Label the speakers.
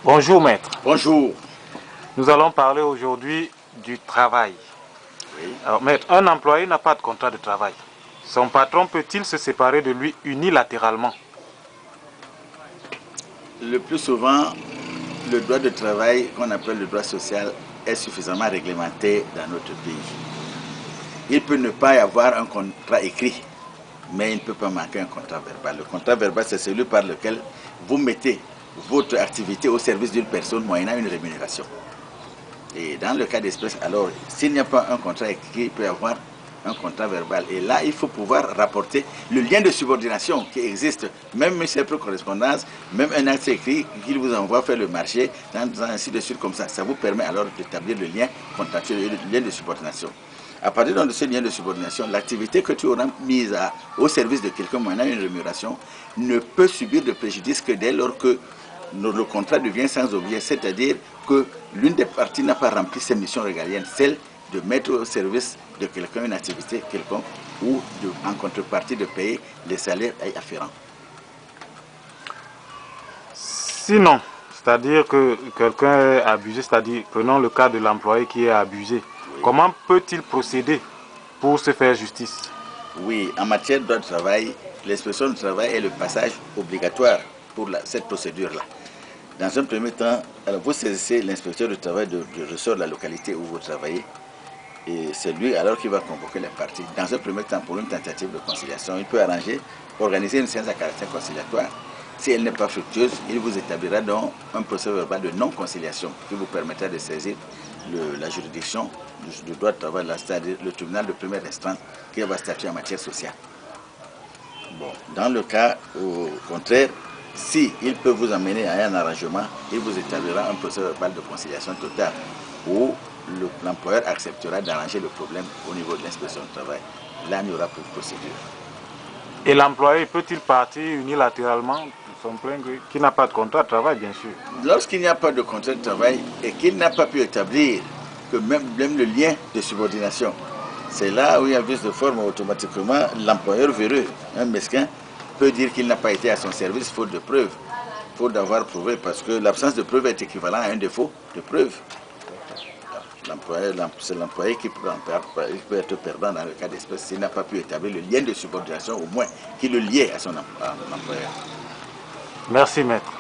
Speaker 1: Bonjour maître.
Speaker 2: Bonjour.
Speaker 1: Nous allons parler aujourd'hui du travail.
Speaker 2: Oui.
Speaker 1: Alors maître, un employé n'a pas de contrat de travail. Son patron peut-il se séparer de lui unilatéralement?
Speaker 2: Le plus souvent, le droit de travail, qu'on appelle le droit social, est suffisamment réglementé dans notre pays. Il peut ne pas y avoir un contrat écrit, mais il ne peut pas manquer un contrat verbal. Le contrat verbal, c'est celui par lequel vous mettez votre activité au service d'une personne moyennant une rémunération. Et dans le cas d'espèce, alors, s'il n'y a pas un contrat écrit, il peut y avoir un contrat verbal. Et là, il faut pouvoir rapporter le lien de subordination qui existe, même une simple correspondance, même un acte écrit qu'il vous envoie faire le marché, ainsi de suite comme ça. Ça vous permet alors d'établir le lien contractuel, le lien de subordination. À partir de ce lien de subordination, l'activité que tu auras mise au service de quelqu'un moyennant une rémunération ne peut subir de préjudice que dès lors que le contrat devient sans objet, c'est-à-dire que l'une des parties n'a pas rempli ses missions régaliennes, celle de mettre au service de quelqu'un une activité quelconque ou en contrepartie de payer les salaires afférents.
Speaker 1: Sinon, c'est-à-dire que quelqu'un est abusé, c'est-à-dire, prenons le cas de l'employé qui est abusé,
Speaker 2: Oui.
Speaker 1: Comment peut-il procéder pour se faire justice?
Speaker 2: Oui, en matière de droit du travail, l'inspection du travail est le passage obligatoire pour cette procédure-là. Dans un premier temps, alors vous saisissez l'inspecteur du travail du ressort de la localité où vous travaillez. Et c'est lui alors qui va convoquer les parties. Dans un premier temps, pour une tentative de conciliation, il peut organiser une séance à caractère conciliatoire. Si elle n'est pas fructueuse, il vous établira donc un procès verbal de non-conciliation qui vous permettra de saisir la juridiction du droit de travail, c'est-à-dire le tribunal de première instance qui va statuer en matière sociale. Bon, dans le cas au contraire, si il peut vous amener à un arrangement, il vous établira un procès verbal de conciliation totale où l'employeur acceptera d'arranger le problème au niveau de l'inspection du travail. Là, il n'y aura plus de procédure.
Speaker 1: Et l'employé peut-il partir unilatéralement de son plein gré, qui n'a pas de contrat de travail, bien sûr?
Speaker 2: Lorsqu'il n'y a pas de contrat de travail et qu'il n'a pas pu établir que même le lien de subordination, c'est là où il y a vice de forme automatiquement, l'employeur véreux, un mesquin, peut dire qu'il n'a pas été à son service faute de preuve, faute d'avoir prouvé, parce que l'absence de preuve est équivalent à un défaut de preuve. C'est l'employé qui peut être perdant dans le cas d'espèce s'il n'a pas pu établir le lien de subordination, au moins qui le liait à son employeur.
Speaker 1: Merci maître.